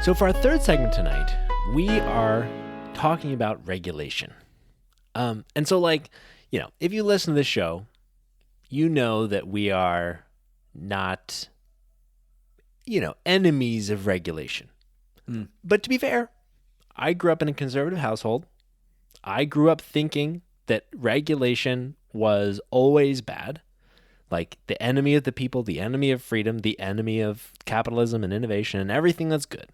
So for our third segment tonight, we are talking about regulation. And so if you listen to this show, you know that we are not, enemies of regulation. But to be fair, I grew up in a conservative household. I grew up thinking that regulation was always bad, like the enemy of the people, the enemy of freedom, the enemy of capitalism and innovation and everything that's good.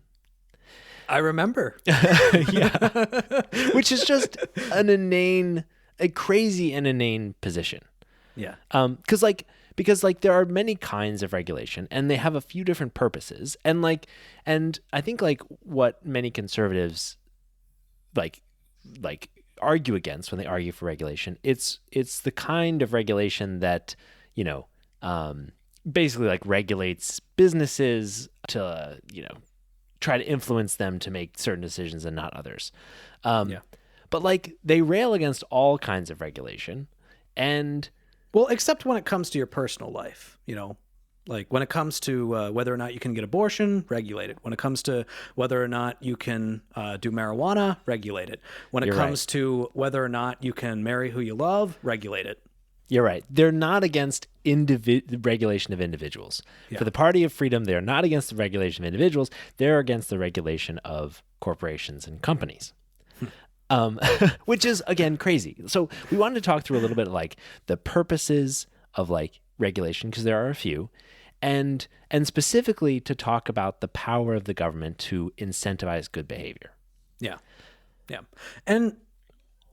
I remember. Yeah. Which is just a crazy and inane position. Yeah. Because there are many kinds of regulation and they have a few different purposes. And I think what many conservatives argue against when they argue for regulation, it's the kind of regulation that, basically regulates businesses to, try to influence them to make certain decisions and not others. But they rail against all kinds of regulation. And well, except when it comes to your personal life, when it comes to whether or not you can get abortion, regulate it. When it comes to whether or not you can do marijuana, regulate it. When it comes to whether or not you can marry who you love, regulate it. You're right. They're not against regulation of individuals. Yeah. For the Party of Freedom, they're not against the regulation of individuals. They're against the regulation of corporations and companies. Which is, again, crazy. So we wanted to talk through a little bit the purposes of regulation, because there are a few, and specifically to talk about the power of the government to incentivize good behavior. Yeah. Yeah. And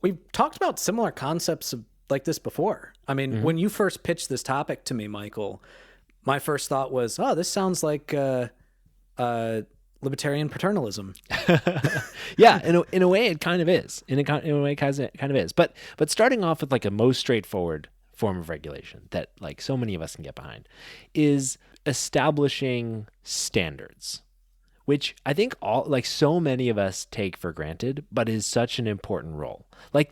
we've talked about similar concepts like this before. I mean, when you first pitched this topic to me, Michael, my first thought was, this sounds like libertarian paternalism. Yeah, in a way, it kind of is. In a way, it kind of is. But starting off with a most straightforward form of regulation that so many of us can get behind is establishing standards, which I think so many of us take for granted, but is such an important role.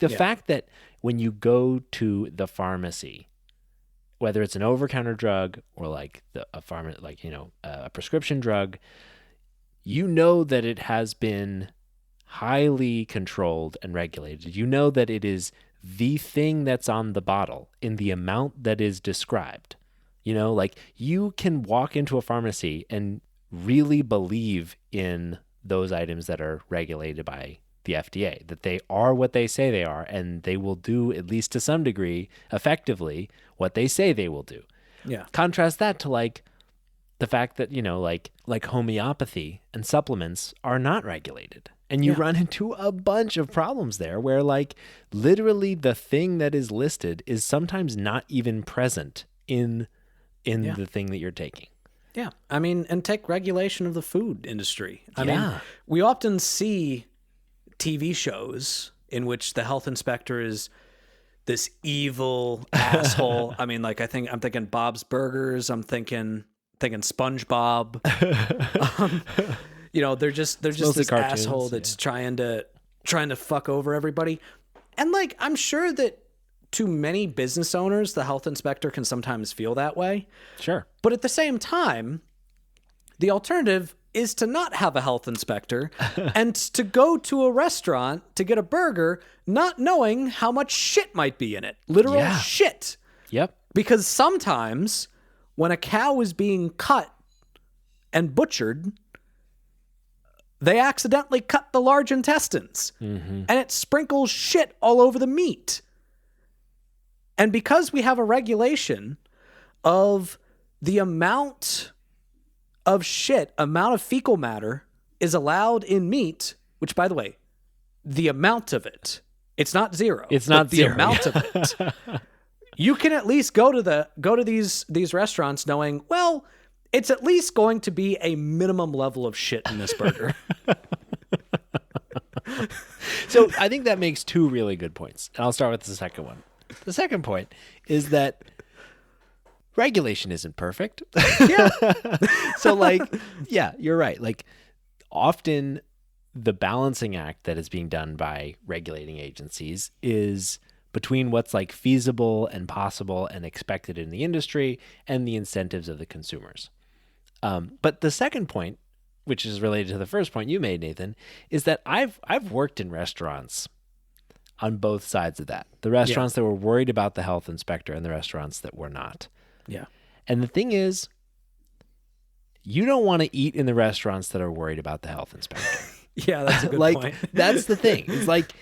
Fact that when you go to the pharmacy, whether it's an over-counter drug or a prescription drug, that it has been highly controlled and regulated. You know that it is the thing that's on the bottle in the amount that is described. You can walk into a pharmacy and really believe in those items that are regulated by the FDA, that they are what they say they are, and they will do, at least to some degree, effectively, what they say they will do. Yeah. Contrast that to the fact that, homeopathy and supplements are not regulated. And you run into a bunch of problems there where literally the thing that is listed is sometimes not even present in the thing that you're taking. Yeah. I mean, and take regulation of the food industry. I mean, we often see TV shows in which the health inspector is this evil asshole. I mean, I'm thinking Bob's Burgers. I'm thinking SpongeBob. They're just this cartoons, asshole that's trying to fuck over everybody. And I'm sure that to many business owners, the health inspector can sometimes feel that way. Sure. But at the same time, the alternative is to not have a health inspector and to go to a restaurant to get a burger, not knowing how much shit might be in it. Literal shit. Yep. Because sometimes when a cow is being cut and butchered, they accidentally cut the large intestines and it sprinkles shit all over the meat. And because we have a regulation of the amount of fecal matter is allowed in meat, which, by the way, the amount of it, it's not zero. It's not the zero. Amount of it. You can at least go to these restaurants knowing, well, it's at least going to be a minimum level of shit in this burger. So I think that makes two really good points. And I'll start with the second one. The second point is that regulation isn't perfect. Yeah. So you're right. Often the balancing act that is being done by regulating agencies is between what's feasible and possible and expected in the industry and the incentives of the consumers. But the second point which is related to the first point you made, Nathan, is that I've worked in restaurants on both sides of that. The restaurants that were worried about the health inspector and the restaurants that were not. Yeah. And the thing is, you don't want to eat in the restaurants that are worried about the health inspector. Yeah, that's a good like, point. That's the thing. It's like,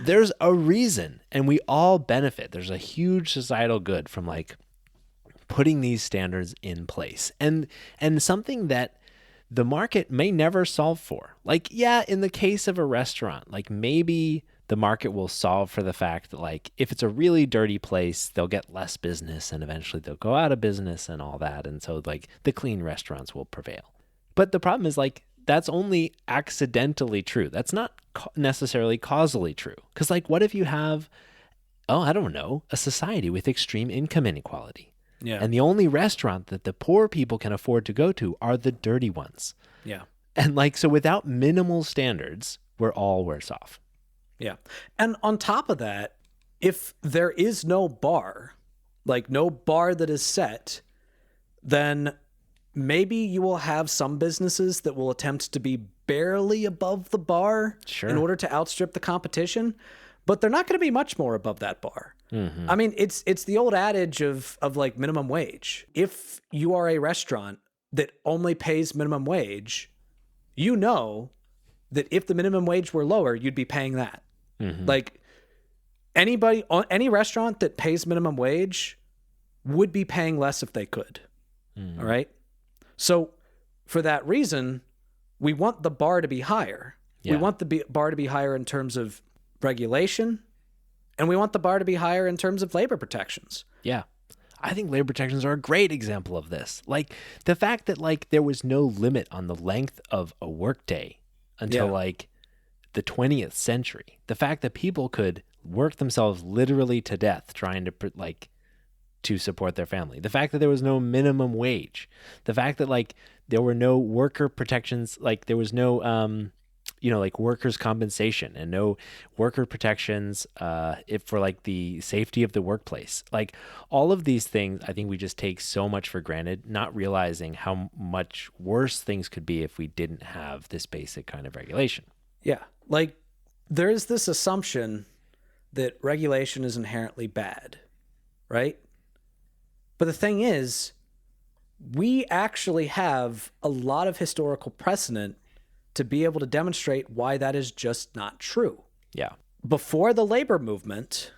there's a reason, and we all benefit. There's a huge societal good from like putting these standards in place, and something that the market may never solve for. Like, yeah, in the case of a restaurant, like maybe the market will solve for the fact that like if it's a really dirty place, they'll get less business and eventually they'll go out of business and all that. And so like the clean restaurants will prevail. But the problem is like that's only accidentally true. That's not necessarily causally true. Because like what if you have, I don't know, a society with extreme income inequality? Yeah. And the only restaurant that the poor people can afford to go to are the dirty ones. Yeah. And like, so without minimal standards, we're all worse off. Yeah. And on top of that, if there is no bar, like no bar that is set, then maybe you will have some businesses that will attempt to be barely above the bar in order to outstrip the competition, but they're not going to be much more above that bar. Mm-hmm. I mean, it's the old adage of like minimum wage. If you are a restaurant that only pays minimum wage, you know that if the minimum wage were lower, you'd be paying that. Mm-hmm. Like any restaurant that pays minimum wage would be paying less if they could. Mm-hmm. All right. So for that reason, we want the bar to be higher. Yeah. We want the bar to be higher in terms of regulation, and we want the bar to be higher in terms of labor protections. Yeah. I think labor protections are a great example of this. Like the fact that like there was no limit on the length of a workday until like the 20th century. The fact that people could work themselves literally to death trying to to support their family. The fact that there was no minimum wage. The fact that like there were no worker protections, like there was no like workers' compensation and no worker protections for like the safety of the workplace. Like all of these things, I think we just take so much for granted, not realizing how much worse things could be if we didn't have this basic kind of regulation. Yeah. Like there is this assumption that regulation is inherently bad, right? But the thing is, we actually have a lot of historical precedent to be able to demonstrate why that is just not true. Yeah. Before the labor movement,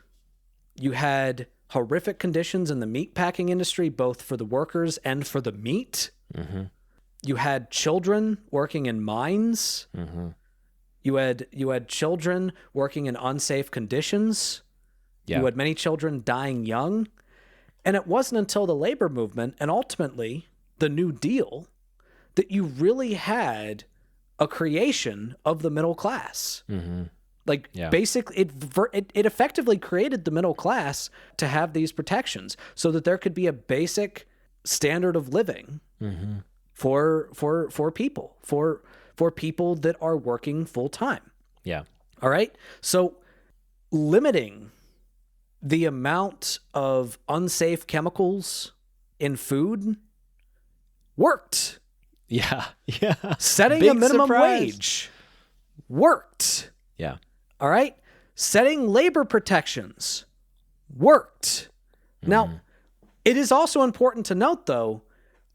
you had horrific conditions in the meat packing industry, both for the workers and for the meat. Mm-hmm. You had children working in mines. Mm-hmm. You had children working in unsafe conditions. Yeah. You had many children dying young. And it wasn't until the labor movement and ultimately the New Deal that you really had a creation of the middle class. Mm-hmm. Like basically it effectively created the middle class to have these protections so that there could be a basic standard of living mm-hmm. for people that are working full time. Yeah. All right. So limiting the amount of unsafe chemicals in food worked. Yeah. Yeah. Setting a minimum wage worked. Yeah. All right. Setting labor protections worked. Mm-hmm. Now, it is also important to note, though,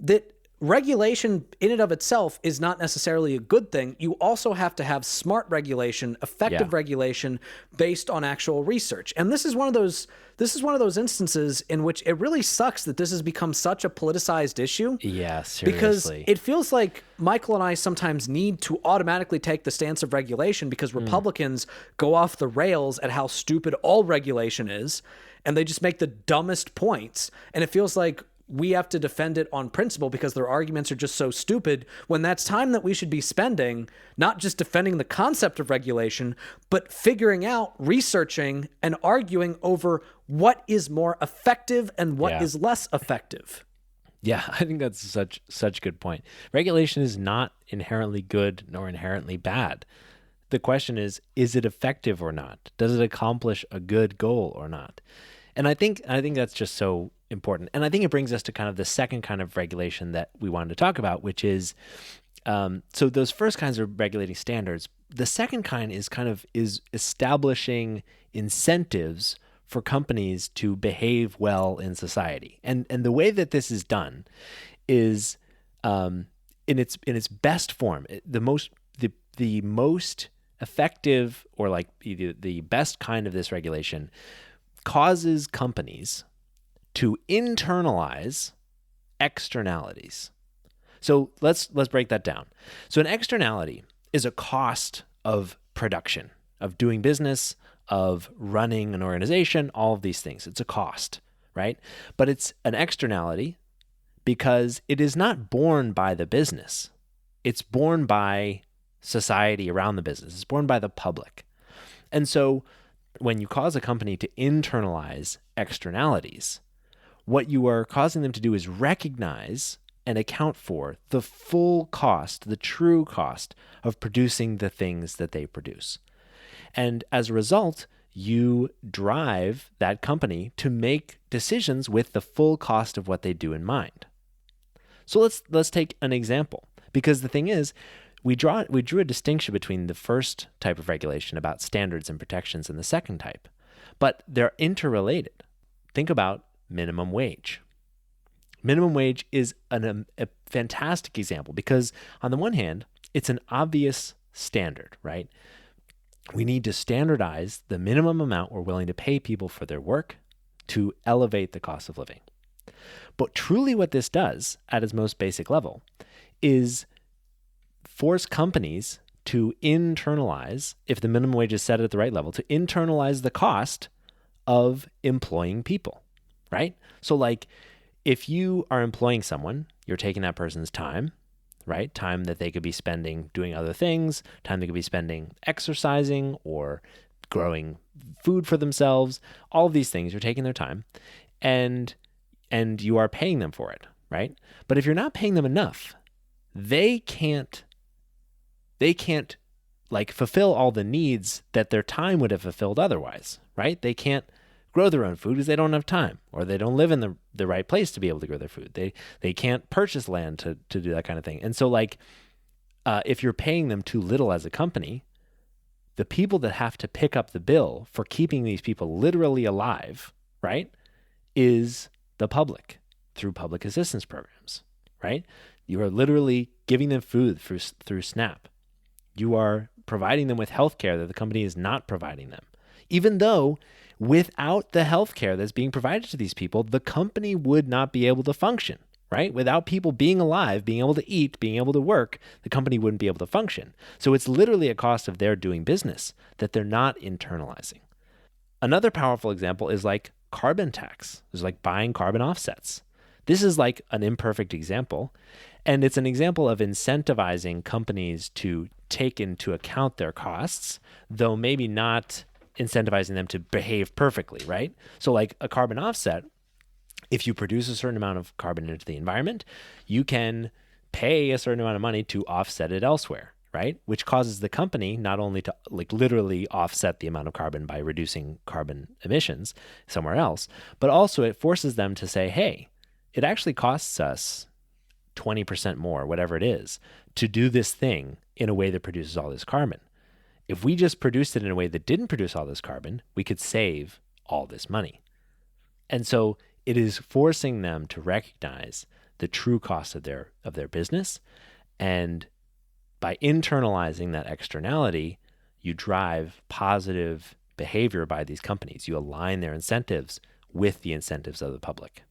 that regulation in and of itself is not necessarily a good thing. You also have to have smart regulation, effective regulation based on actual research. And this is one of those instances in which it really sucks that this has become such a politicized issue. Yeah, seriously. Because it feels like Michael and I sometimes need to automatically take the stance of regulation because Republicans go off the rails at how stupid all regulation is, and they just make the dumbest points. And it feels like we have to defend it on principle because their arguments are just so stupid, when that's time that we should be spending not just defending the concept of regulation, but figuring out, researching, and arguing over what is more effective and what is less effective. Yeah, I think that's such a good point. Regulation is not inherently good nor inherently bad. The question is it effective or not? Does it accomplish a good goal or not? And I think that's just so important. And I think it brings us to kind of the second kind of regulation that we wanted to talk about, which is So those first kinds are regulating standards. The second kind is establishing incentives for companies to behave well in society. And the way that this is done is in its best form, the most effective, or like the best kind of this regulation, causes companies to internalize externalities. So let's break that down. So an externality is a cost of production, of doing business, of running an organization, all of these things. It's a cost, right? But it's an externality because it is not borne by the business. It's borne by society around the business. It's borne by the public. And so when you cause a company to internalize externalities, what you are causing them to do is recognize and account for the full cost, the true cost of producing the things that they produce. And as a result, you drive that company to make decisions with the full cost of what they do in mind. So let's take an example, because the thing is, we drew a distinction between the first type of regulation about standards and protections and the second type, but they're interrelated. Think about minimum wage. Minimum wage is a fantastic example because, on the one hand, it's an obvious standard, right? We need to standardize the minimum amount we're willing to pay people for their work to elevate the cost of living. But truly what this does at its most basic level is force companies to internalize, if the minimum wage is set at the right level, to internalize the cost of employing people, right? So like, if you are employing someone, you're taking that person's time, right? Time that they could be spending doing other things, time they could be spending exercising or growing food for themselves, all of these things, you're taking their time and you are paying them for it, right? But if you're not paying them enough, they can't like fulfill all the needs that their time would have fulfilled otherwise, right? They can't grow their own food because they don't have time, or they don't live in the right place to be able to grow their food. They can't purchase land to do that kind of thing. And so like, if you're paying them too little as a company, the people that have to pick up the bill for keeping these people literally alive, right, is the public through public assistance programs, right? You are literally giving them food through SNAP. You are providing them with healthcare that the company is not providing them. Even though without the healthcare that's being provided to these people, the company would not be able to function, right? Without people being alive, being able to eat, being able to work, the company wouldn't be able to function. So it's literally a cost of their doing business that they're not internalizing. Another powerful example is like carbon tax. There's like buying carbon offsets. This is like an imperfect example, and it's an example of incentivizing companies to take into account their costs, though maybe not incentivizing them to behave perfectly, right? So like a carbon offset, if you produce a certain amount of carbon into the environment, you can pay a certain amount of money to offset it elsewhere, right? Which causes the company not only to like literally offset the amount of carbon by reducing carbon emissions somewhere else, but also it forces them to say, hey, it actually costs us 20% more, whatever it is, to do this thing in a way that produces all this carbon. If we just produced it in a way that didn't produce all this carbon, we could save all this money. And so it is forcing them to recognize the true cost of their business. And by internalizing that externality, you drive positive behavior by these companies. You align their incentives with the incentives of the public.